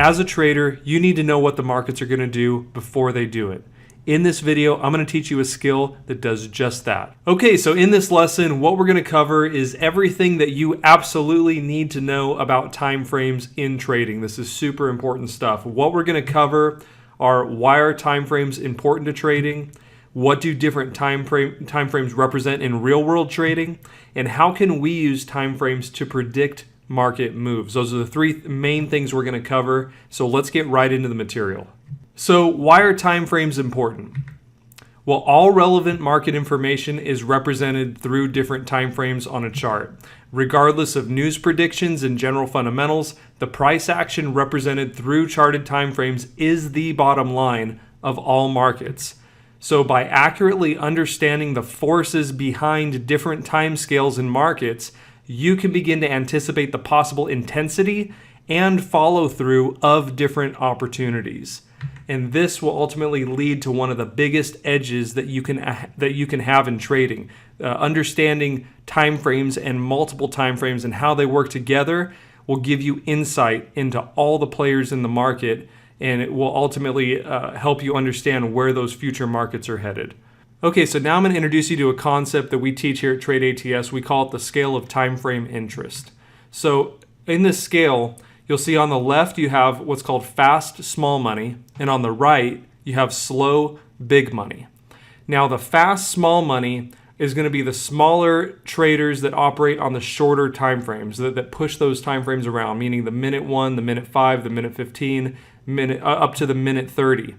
As a trader, you need to know what the markets are going to do before they do it. In this video, I'm going to teach you a skill that does just that. Okay, so in this lesson, what we're going to cover is everything that you absolutely need to know about time frames in trading. This is super important stuff. What we're going to cover are why are time frames important to trading, what do different time frames represent in real-world trading, and how can we use time frames to predict market moves. Those are the three main things we're going to cover. So let's get right into the material. So why are time frames important? Well, all relevant market information is represented through different time frames on a chart. Regardless of news predictions and general fundamentals, the price action represented through charted time frames is the bottom line of all markets. So by accurately understanding the forces behind different time scales in markets, you can begin to anticipate the possible intensity and follow through of different opportunities. And this will ultimately lead to one of the biggest edges that you can have in trading. Understanding time frames and multiple time frames and how they work together will give you insight into all the players in the market, and it will ultimately help you understand where those future markets are headed. Okay, so now I'm going to introduce you to a concept that we teach here at Trade ATS. We call it the scale of time frame interest. So in this scale, you'll see on the left you have what's called fast small money, and on the right you have slow big money. Now the fast small money is going to be the smaller traders that operate on the shorter time frames, that push those time frames around, meaning the minute 1, the minute 5, the minute 15, up to the minute 30.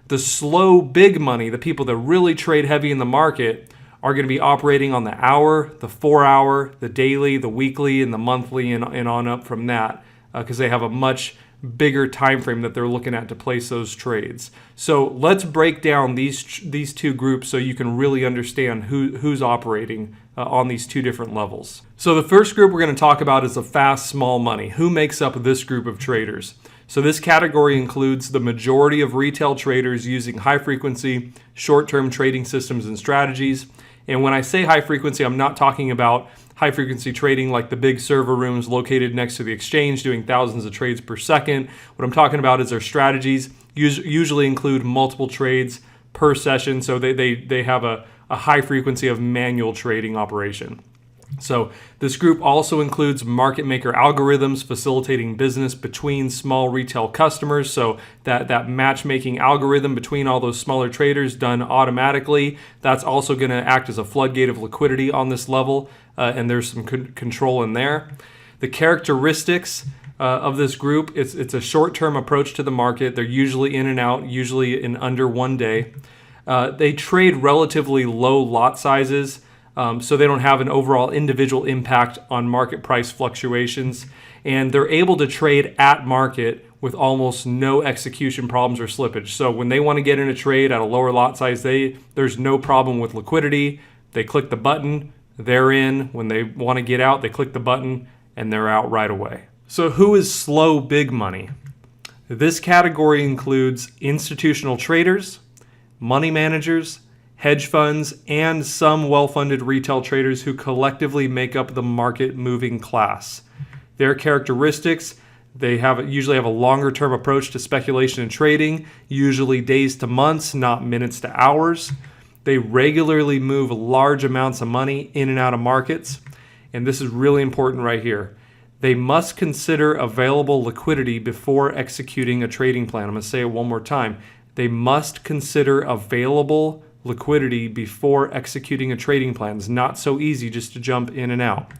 The slow big money, the people that really trade heavy in the market, are going to be operating on the hour, the 4-hour, the daily, the weekly, and the monthly, and on up from that, because they have a much bigger time frame that they're looking at to place those trades. So let's break down these two groups so you can really understand who's operating on these two different levels. So the first group we're going to talk about is the fast small money. Who makes up this group of traders? So this category includes the majority of retail traders using high-frequency, short-term trading systems and strategies. And when I say high-frequency, I'm not talking about high-frequency trading like the big server rooms located next to the exchange doing thousands of trades per second. What I'm talking about is their strategies usually include multiple trades per session, so they have a high frequency of manual trading operation. So this group also includes market maker algorithms facilitating business between small retail customers. So that matchmaking algorithm between all those smaller traders done automatically, that's also going to act as a floodgate of liquidity on this level, and there's some control in there. The characteristics of this group, it's a short-term approach to the market. They're usually in and out, usually in under 1 day. They trade relatively low lot sizes, so they don't have an overall individual impact on market price fluctuations, and they're able to trade at market with almost no execution problems or slippage. So when they want to get in a trade at a lower lot size, there's no problem with liquidity. They click the button, they're in. When they want to get out, they click the button and they're out right away. So who is slow big money? This category includes institutional traders, money managers, hedge funds, and some well-funded retail traders who collectively make up the market-moving class. Their characteristics, they usually have a longer-term approach to speculation and trading, usually days to months, not minutes to hours. They regularly move large amounts of money in and out of markets, and this is really important right here. They must consider available liquidity before executing a trading plan. I'm going to say it one more time. They must consider available liquidity before executing a trading plan. It's not so easy just to jump in and out.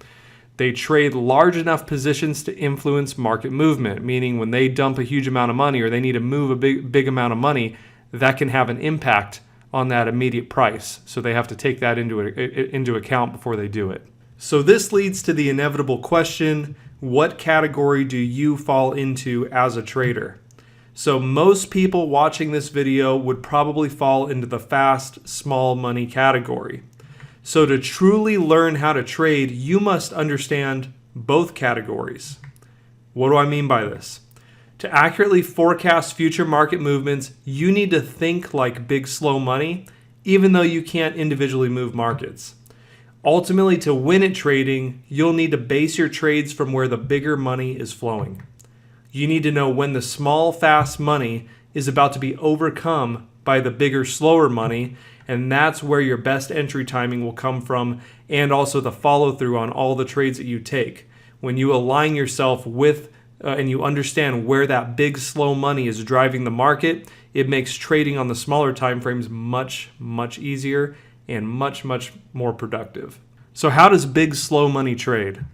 They trade large enough positions to influence market movement, meaning when they dump a huge amount of money or they need to move a big amount of money, that can have an impact on that immediate price. So they have to take that into account before they do it. So this leads to the inevitable question, what category do you fall into as a trader? So most people watching this video would probably fall into the fast, small money category. So to truly learn how to trade, you must understand both categories. What do I mean by this? To accurately forecast future market movements, you need to think like big, slow money, even though you can't individually move markets. Ultimately, to win at trading, you'll need to base your trades from where the bigger money is flowing. You need to know when the small, fast money is about to be overcome by the bigger, slower money, and that's where your best entry timing will come from, and also the follow through on all the trades that you take. When you align yourself with and you understand where that big, slow money is driving the market, it makes trading on the smaller time frames much, much easier and much, much more productive. So how does big, slow money trade?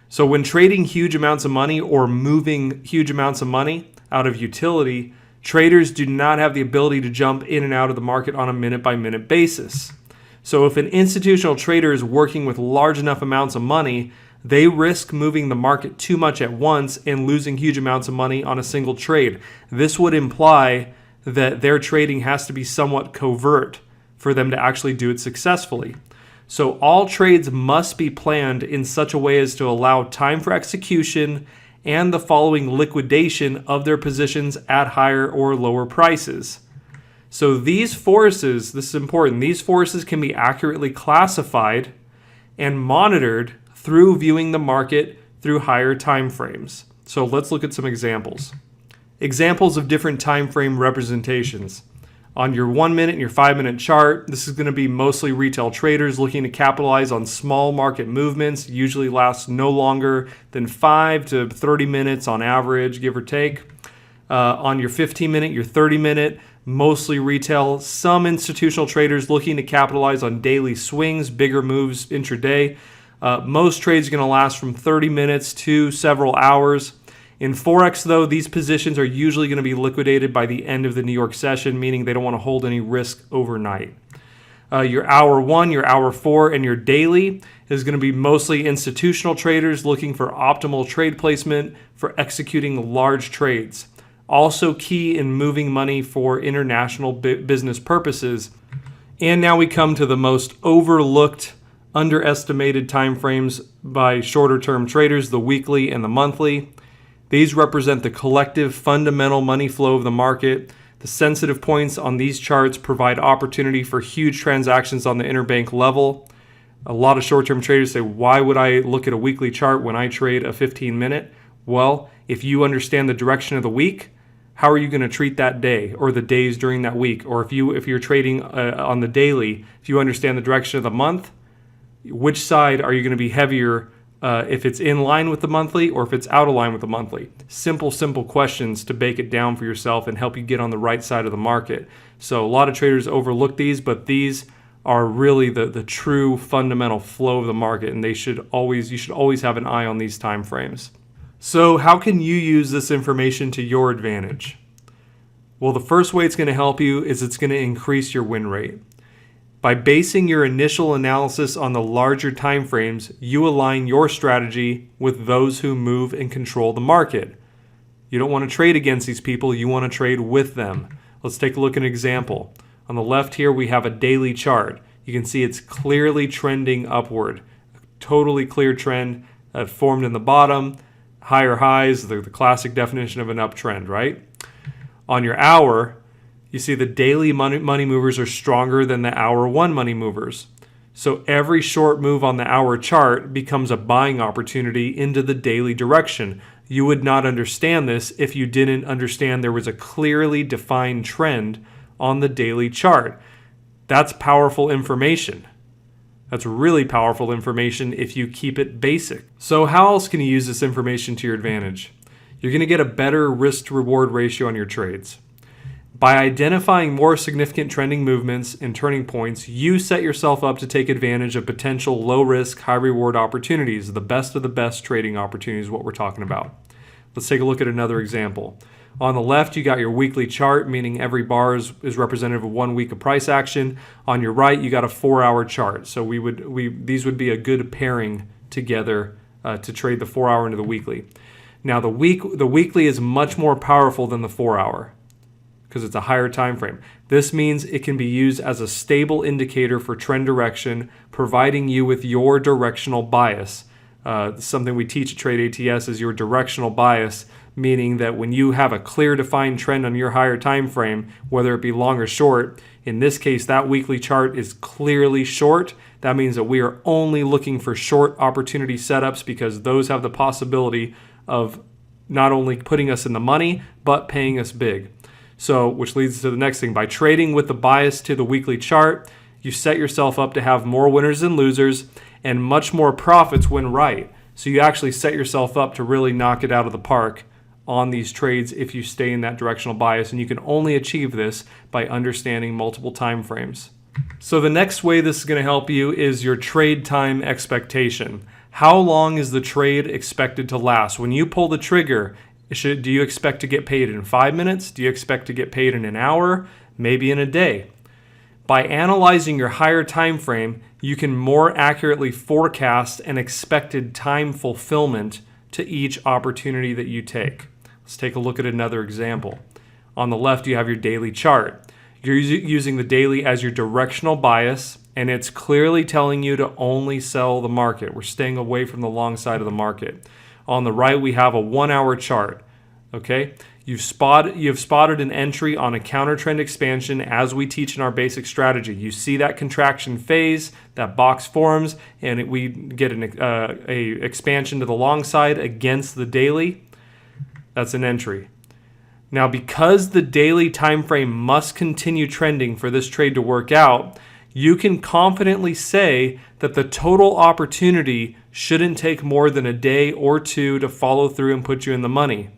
So when trading huge amounts of money or moving huge amounts of money out of utility, traders do not have the ability to jump in and out of the market on a minute-by-minute basis. So if an institutional trader is working with large enough amounts of money, they risk moving the market too much at once and losing huge amounts of money on a single trade. This would imply that their trading has to be somewhat covert for them to actually do it successfully. So all trades must be planned in such a way as to allow time for execution and the following liquidation of their positions at higher or lower prices. So these forces, this is important, these forces can be accurately classified and monitored through viewing the market through higher time frames. So let's look at some examples. Examples of different time frame representations. On your 1 minute and your 5 minute chart, this is going to be mostly retail traders looking to capitalize on small market movements, usually last no longer than 5 to 30 minutes on average, give or take. On your 15 minute, your 30 minute, mostly retail, some institutional traders looking to capitalize on daily swings, bigger moves intraday. Most trades are going to last from 30 minutes to several hours. In Forex, though, these positions are usually going to be liquidated by the end of the New York session, meaning they don't want to hold any risk overnight. Your hour 1, your hour 4, and your daily is going to be mostly institutional traders looking for optimal trade placement for executing large trades. Also key in moving money for international business purposes. And now we come to the most overlooked, underestimated timeframes by shorter term traders, the weekly and the monthly. These represent the collective fundamental money flow of the market. The sensitive points on these charts provide opportunity for huge transactions on the interbank level. A lot of short-term traders say, why would I look at a weekly chart when I trade a 15-minute? Well, if you understand the direction of the week, how are you going to treat that day or the days during that week? Or if you're trading on the daily, if you understand the direction of the month, which side are you going to be heavier if it's in line with the monthly or if it's out of line with the monthly? Simple questions to bake it down for yourself and help you get on the right side of the market. So a lot of traders overlook these, but these are really the true fundamental flow of the market, and you should always have an eye on these time frames. So how can you use this information to your advantage? Well, the first way it's going to help you is it's going to increase your win rate. By basing your initial analysis on the larger time frames, you align your strategy with those who move and control the market. You don't want to trade against these people, you want to trade with them. Let's take a look at an example. On the left here, we have a daily chart. You can see it's clearly trending upward. A totally clear trend formed in the bottom. Higher highs, the classic definition of an uptrend, right? On your hour, you see the daily money movers are stronger than the hour 1 money movers. So every short move on the hour chart becomes a buying opportunity into the daily direction. You would not understand this if you didn't understand there was a clearly defined trend on the daily chart. That's powerful information. That's really powerful information if you keep it basic. So how else can you use this information to your advantage? You're going to get a better risk-to-reward ratio on your trades. By identifying more significant trending movements and turning points, you set yourself up to take advantage of potential low-risk, high-reward opportunities. The best of the best trading opportunities is what we're talking about. Let's take a look at another example. On the left, you got your weekly chart, meaning every bar is representative of 1 week of price action. On your right, you got a 4-hour chart. So these would be a good pairing together to trade the 4-hour into the weekly. Now, the weekly is much more powerful than the 4-hour because it's a higher time frame. This means it can be used as a stable indicator for trend direction, providing you with your directional bias. Something we teach at Trade ATS is your directional bias, meaning that when you have a clear defined trend on your higher time frame, whether it be long or short, in this case that weekly chart is clearly short. That means that we are only looking for short opportunity setups because those have the possibility of not only putting us in the money, but paying us big. So, which leads to the next thing. By trading with the bias to the weekly chart, you set yourself up to have more winners than losers and much more profits when right. So you actually set yourself up to really knock it out of the park on these trades if you stay in that directional bias, and you can only achieve this by understanding multiple time frames. So the next way this is going to help you is your trade time expectation. How long is the trade expected to last? When you pull the trigger, do you expect to get paid in 5 minutes? Do you expect to get paid in an hour? Maybe in a day? By analyzing your higher time frame, you can more accurately forecast an expected time fulfillment to each opportunity that you take. Let's take a look at another example. On the left, you have your daily chart. You're using the daily as your directional bias, and it's clearly telling you to only sell the market. We're staying away from the long side of the market. On the right, we have a 1-hour chart. Okay, you've spotted an entry on a counter trend expansion as we teach in our basic strategy. You see that contraction phase, that box forms, and we get a expansion to the long side against the daily. That's an entry. Now, because the daily time frame must continue trending for this trade to work out, you can confidently say that the total opportunity shouldn't take more than a day or two to follow through and put you in the money.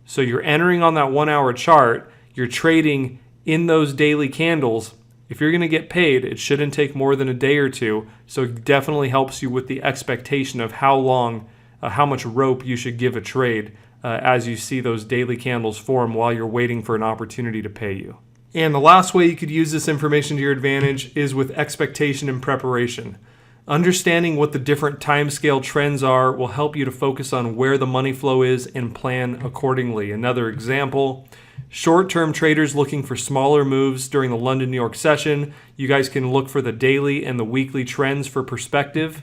So you're entering on that 1-hour chart, you're trading in those daily candles. If you're going to get paid, it shouldn't take more than a day or two. So it definitely helps you with the expectation of how long, how much rope you should give a trade as you see those daily candles form while you're waiting for an opportunity to pay you. And the last way you could use this information to your advantage is with expectation and preparation. Understanding what the different timescale trends are will help you to focus on where the money flow is and plan accordingly. Another example, short-term traders looking for smaller moves during the London-New York session, you guys can look for the daily and the weekly trends for perspective.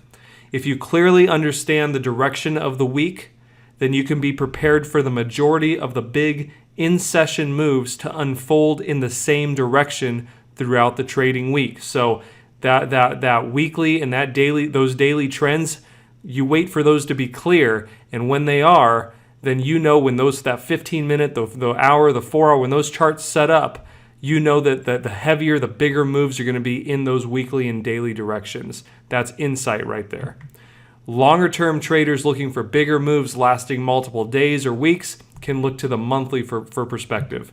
If you clearly understand the direction of the week, then you can be prepared for the majority of the big in-session moves to unfold in the same direction throughout the trading week. So that weekly and that daily, those daily trends, you wait for those to be clear, and when they are, then you know when that 15-minute, the hour, the 4-hour, when those charts set up, you know that the heavier, the bigger moves are going to be in those weekly and daily directions. That's insight right there. Longer-term traders looking for bigger moves lasting multiple days or weeks can look to the monthly for perspective.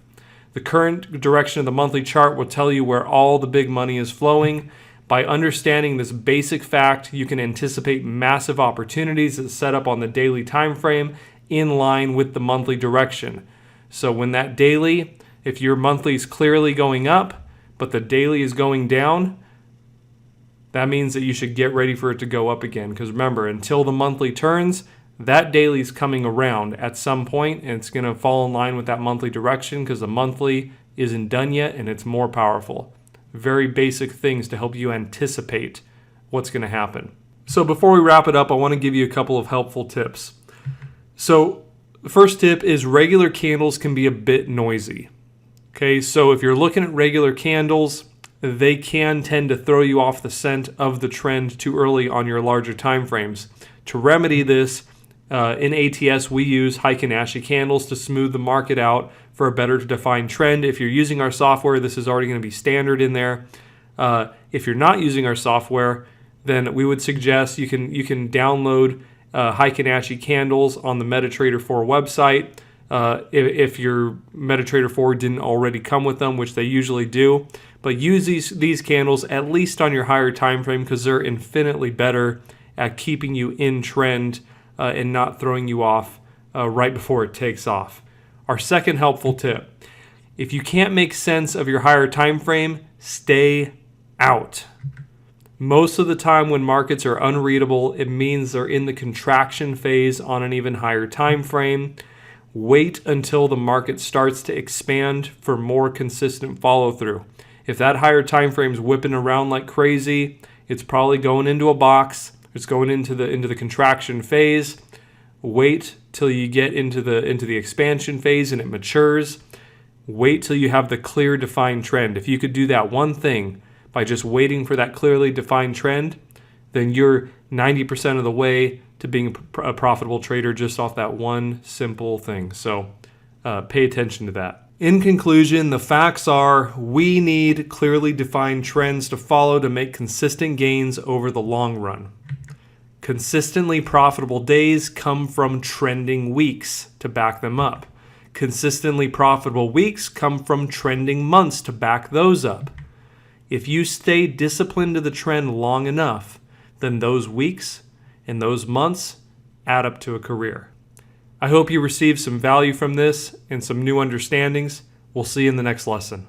The current direction of the monthly chart will tell you where all the big money is flowing. By understanding this basic fact, you can anticipate massive opportunities that set up on the daily time frame in line with the monthly direction. So when that daily, if your monthly is clearly going up, but the daily is going down, that means that you should get ready for it to go up again. Because remember, until the monthly turns, that daily is coming around at some point, and it's going to fall in line with that monthly direction because the monthly isn't done yet and it's more powerful. Very basic things to help you anticipate what's going to happen. So before we wrap it up, I want to give you a couple of helpful tips. So the first tip is regular candles can be a bit noisy. Okay, so if you're looking at regular candles, they can tend to throw you off the scent of the trend too early on your larger time frames. To remedy this, in ATS, we use Heikin-Ashi candles to smooth the market out for a better defined trend. If you're using our software, this is already going to be standard in there. If you're not using our software, then we would suggest you can download Heikin-Ashi candles on the MetaTrader 4 website. If your MetaTrader 4 didn't already come with them, which they usually do. But use these candles at least on your higher time frame because they're infinitely better at keeping you in trend and not throwing you off right before it takes off. Our second helpful tip, if you can't make sense of your higher time frame, stay out. Most of the time when markets are unreadable, it means they're in the contraction phase on an even higher time frame. Wait until the market starts to expand for more consistent follow through. If that higher time frame is whipping around like crazy, it's probably going into a box. It's going into the contraction phase. Wait till you get into the expansion phase and it matures. Wait till you have the clear defined trend. If you could do that one thing by just waiting for that clearly defined trend, then you're 90% of the way to being a profitable trader just off that one simple thing. So pay attention to that. In conclusion, the facts are we need clearly defined trends to follow to make consistent gains over the long run. Consistently profitable days come from trending weeks to back them up. Consistently profitable weeks come from trending months to back those up. If you stay disciplined to the trend long enough, then those weeks and those months add up to a career. I hope you received some value from this and some new understandings. We'll see you in the next lesson.